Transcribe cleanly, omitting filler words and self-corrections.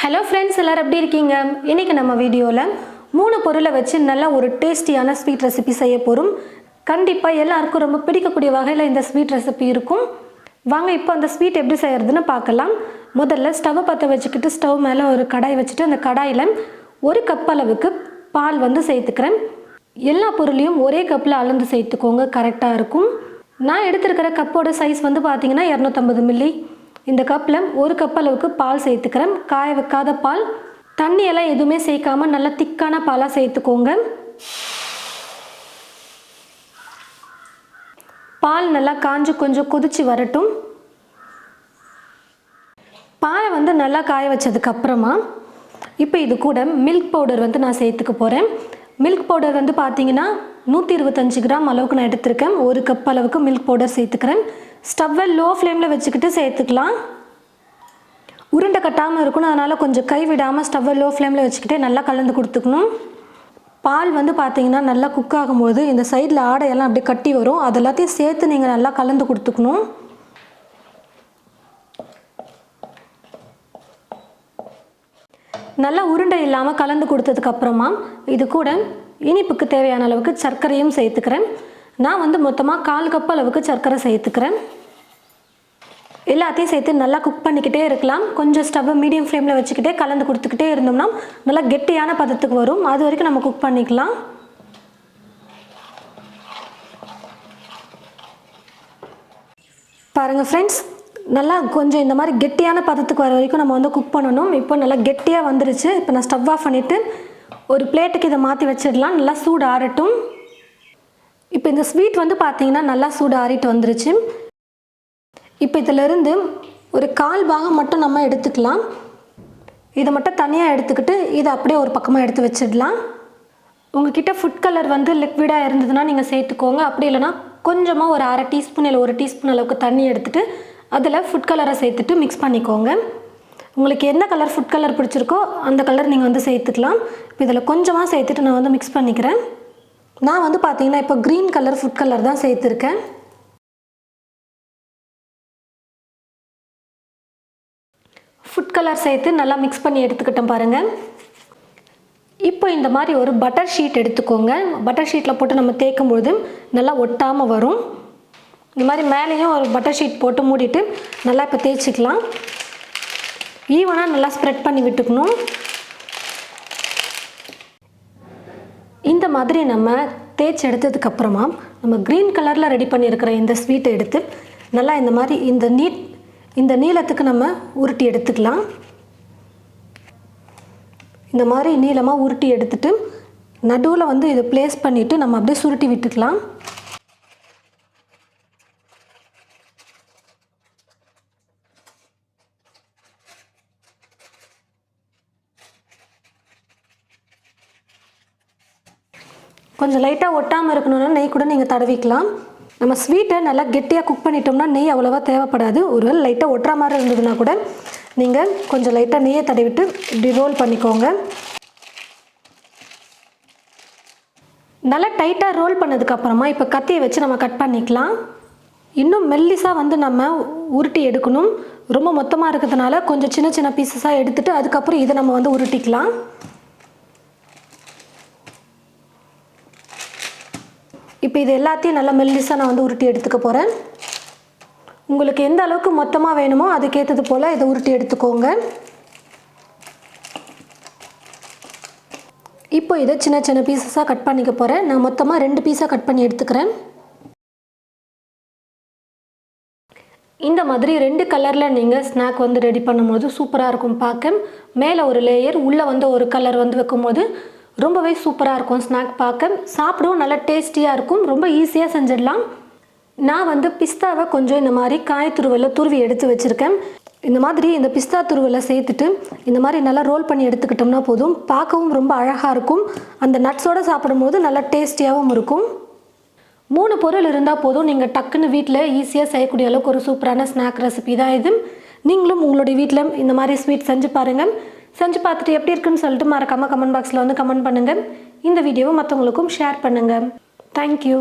Hello friends, எல்லாரும் எப்படி இருக்கீங்க? இன்றைக்கி நம்ம வீடியோவில் 3 பொருளை வச்சு நல்ல ஒரு டேஸ்டியான ஸ்வீட் ரெசிபி செய்ய போகிறோம். கண்டிப்பாக எல்லாருக்கும் ரொம்ப பிடிக்கக்கூடிய வகையில் இந்த ஸ்வீட் ரெசிபி இருக்கும். வாங்க இப்போ அந்த ஸ்வீட் எப்படி செய்கிறதுன்னு பார்க்கலாம். முதல்ல ஸ்டவ்வை பற்ற வச்சுக்கிட்டு ஸ்டவ் மேலே ஒரு கடாய் வச்சுட்டு அந்த கடாயில் 1 கப் அளவுக்கு பால் சேர்த்துக்கிறேன். எல்லா பொருளையும் ஒரே கப்பில் அளந்து சேர்த்துக்கோங்க, கரெக்டாக இருக்கும். நான் எடுத்துருக்கிற கப்போட சைஸ் பார்த்தீங்கன்னா 250 மில்லி. இந்த கப்பில் 1 கப் அளவுக்கு பால் சேர்த்துக்கிறேன். காய வைக்காத பால், தண்ணியெல்லாம் எதுவுமே சேர்க்காமல் நல்லா திக்கான பாலாக சேர்த்துக்கோங்க. பால் நல்லா காஞ்சு கொஞ்சம் கொதிச்சு வரட்டும். பாலை நல்லா காய வச்சதுக்கப்புறமா இப்போ இது கூட மில்க் பவுடர் நான் சேர்த்துக்க போகிறேன். மில்க் பவுடர் பார்த்தீங்கன்னா 125 கிராம் அளவுக்கு நான் எடுத்திருக்கேன். 1 கப் அளவுக்கு மில்க் பவுடர் சேர்த்துக்கிறேன். ஸ்டவ்வை லோ ஃப்ளேமில் வச்சுக்கிட்டு சேர்த்துக்கலாம். உருண்டை கட்டாமல் இருக்கணும், அதனால் கொஞ்சம் கை விடாமல் ஸ்டவ்வை லோ ஃப்ளேமில் வச்சுக்கிட்டே நல்லா கலந்து கொடுத்துக்கணும். பால் பார்த்தீங்கன்னா நல்லா குக் ஆகும்போது இந்த சைடில் ஆடையெல்லாம் அப்படியே கட்டி வரும். அது எல்லாத்தையும் சேர்த்து நீங்கள் நல்லா கலந்து கொடுத்துக்கணும். நல்லா உருண்டை இல்லாமல் கலந்து கொடுத்ததுக்கப்புறமா இது கூட இனிப்புக்கு தேவையான அளவுக்கு சர்க்கரையும் சேர்த்துக்கிறேன். நான் மொத்தமாக 1/4 கப் அளவுக்கு சர்க்கரை சேர்த்துக்கிறேன். எல்லாத்தையும் சேர்த்து நல்லா குக் பண்ணிக்கிட்டே இருக்கலாம். கொஞ்சம் ஸ்டவ்வை மீடியம் ஃப்ளேமில் வச்சுக்கிட்டே கலந்து கொடுத்துக்கிட்டே இருந்தோம்னா நல்லா கெட்டியான பதத்துக்கு வரும். அது வரைக்கும் நம்ம குக் பண்ணிக்கலாம். பாருங்கள் ஃப்ரெண்ட்ஸ், நல்லா கொஞ்சம் இந்த மாதிரி கெட்டியான பதத்துக்கு வர வரைக்கும் நம்ம குக் பண்ணணும். இப்போ நல்லா கெட்டியாக வந்துருச்சு. இப்போ நான் ஸ்டவ் ஆஃப் பண்ணிவிட்டு ஒரு பிளேட்டுக்கு இதை மாற்றி வச்சிடலாம். நல்லா சூடு ஆறட்டும். இப்போ இந்த ஸ்வீட் பார்த்தீங்கன்னா நல்லா சூடு ஆறிட்டு வந்துருச்சு. இப்போ இதிலிருந்து ஒரு 1/4 பாகம் மட்டும் நம்ம எடுத்துக்கலாம். இதை மட்டும் தனியாக எடுத்துக்கிட்டு இதை அப்படியே ஒரு பக்கமாக எடுத்து வச்சிடலாம். உங்ககிட்ட ஃபுட் கலர் லிக்விடாக இருந்ததுன்னா நீங்கள் சேர்த்துக்கோங்க. அப்படி இல்லைனா கொஞ்சமாக ஒரு 1/2 டீஸ்பூன் இல்லை 1 டீஸ்பூன் அளவுக்கு தண்ணி எடுத்துகிட்டு அதில் ஃபுட் கலரை சேர்த்துட்டு மிக்ஸ் பண்ணிக்கோங்க. உங்களுக்கு என்ன கலர் ஃபுட் கலர் பிடிச்சிருக்கோ அந்த கலர் நீங்கள் சேர்த்துக்கலாம். இப்போ இதில் கொஞ்சமாக சேர்த்துட்டு நான் மிக்ஸ் பண்ணிக்கிறேன். நான் பார்த்தீங்கன்னா இப்போ க்ரீன் கலர் ஃபுட் கலர் தான் சேர்த்துருக்கேன். ஃபுட் கலர் சேர்த்து நல்லா மிக்ஸ் பண்ணி எடுத்துக்கிட்டேன் பாருங்கள். இப்போ இந்த மாதிரி ஒரு பட்டர் ஷீட் எடுத்துக்கோங்க. பட்டர் ஷீட்டில் போட்டு நம்ம தேய்க்கும்பொழுது நல்லா ஒட்டாமல் வரும். இந்த மாதிரி மேலேயும் ஒரு பட்டர் ஷீட் போட்டு மூடிட்டு நல்லா இப்போ தேய்ச்சிக்கலாம். ஈவனாக நல்லா ஸ்ப்ரெட் பண்ணி விட்டுக்கணும். இந்த மாதிரி நம்ம தேய்ச்சி எடுத்ததுக்கப்புறமா நம்ம க்ரீன் கலரில் ரெடி பண்ணியிருக்கிற இந்த ஸ்வீட்டை எடுத்து நல்லா இந்த மாதிரி இந்த நீளத்துக்கு நம்ம உருட்டி எடுத்துக்கலாம். இந்த மாதிரி நீளமாக உருட்டி எடுத்துட்டு நடுவில் இதை ப்ளேஸ் பண்ணிவிட்டு நம்ம அப்படியே சுருட்டி விட்டுக்கலாம். கொஞ்சம் லைட்டாக ஒட்டாமல் இருக்கணும்னா நெய் கூட நீங்கள் தடவிக்கலாம். நம்ம ஸ்வீட்டை நல்லா கெட்டியாக குக் பண்ணிட்டோம்னா நெய் அவ்வளோவா தேவைப்படாது. ஒருவேளை லைட்டாக ஒட்டுற மாதிரி இருந்ததுன்னா கூட நீங்கள் கொஞ்சம் லைட்டாக நெய்யை தடவிட்டு இப்படி ரோல் பண்ணிக்கோங்க. நல்லா டைட்டாக ரோல் பண்ணதுக்கப்புறமா இப்போ கத்தியை வச்சு நம்ம கட் பண்ணிக்கலாம். இன்னும் மெல்லிஸாக நம்ம உருட்டி எடுக்கணும். ரொம்ப மொத்தமாக இருக்கிறதுனால கொஞ்சம் சின்ன சின்ன பீசஸாக எடுத்துகிட்டு அதுக்கப்புறம் இதை நம்ம உருட்டிக்கலாம். இப்போ இது எல்லாத்தையும் நல்லா மெல்லிஸாக நான் உருட்டி எடுத்துக்க போகிறேன். உங்களுக்கு எந்த அளவுக்கு மொத்தமாக வேணுமோ அதுக்கேற்றது போல் இதை உருட்டி எடுத்துக்கோங்க. இப்போ இதை சின்ன சின்ன பீசஸாக கட் பண்ணிக்க போகிறேன். நான் மொத்தமாக 2 பீஸாக கட் பண்ணி எடுத்துக்கிறேன். இந்த மாதிரி 2 கலரில் நீங்கள் ஸ்நாக் ரெடி பண்ணும்போது சூப்பராக இருக்கும் பார்க்க. மேலே ஒரு லேயர், உள்ளே ஒரு கலர் வைக்கும்போது ரொம்பவே சூப்பராக இருக்கும் ஸ்நாக் பார்க்க. சாப்பிடவும் நல்லா டேஸ்டியாக இருக்கும். ரொம்ப ஈஸியாக செஞ்சிடலாம். நான் பிஸ்தாவை கொஞ்சம் இந்த மாதிரி காய் துருவி எடுத்து வச்சுருக்கேன். இந்த மாதிரி இந்த பிஸ்தா துருவலை சேர்த்துட்டு இந்த மாதிரி நல்லா ரோல் பண்ணி எடுத்துக்கிட்டோம்னா போதும். பார்க்கவும் ரொம்ப அழகாக இருக்கும். அந்த நட்ஸோடு சாப்பிடும்போது நல்லா டேஸ்டியாகவும் இருக்கும். 3 பொருள் இருந்தால் போதும். நீங்கள் டக்குன்னு வீட்டில் ஈஸியாக செய்யக்கூடிய அளவுக்கு ஒரு சூப்பரான ஸ்நாக் ரெசிபி தான் இது. நீங்களும் உங்களுடைய வீட்டில் இந்த மாதிரி ஸ்வீட் செஞ்சு பாருங்கள். செஞ்சு பார்த்துட்டு எப்படி இருக்குன்னு சொல்லிட்டு மறக்காமல் கமெண்ட் பாக்ஸில் கமெண்ட் பண்ணுங்கள். இந்த வீடியோவை மற்றவங்களுக்கும் ஷேர் பண்ணுங்கள். தேங்க்யூ.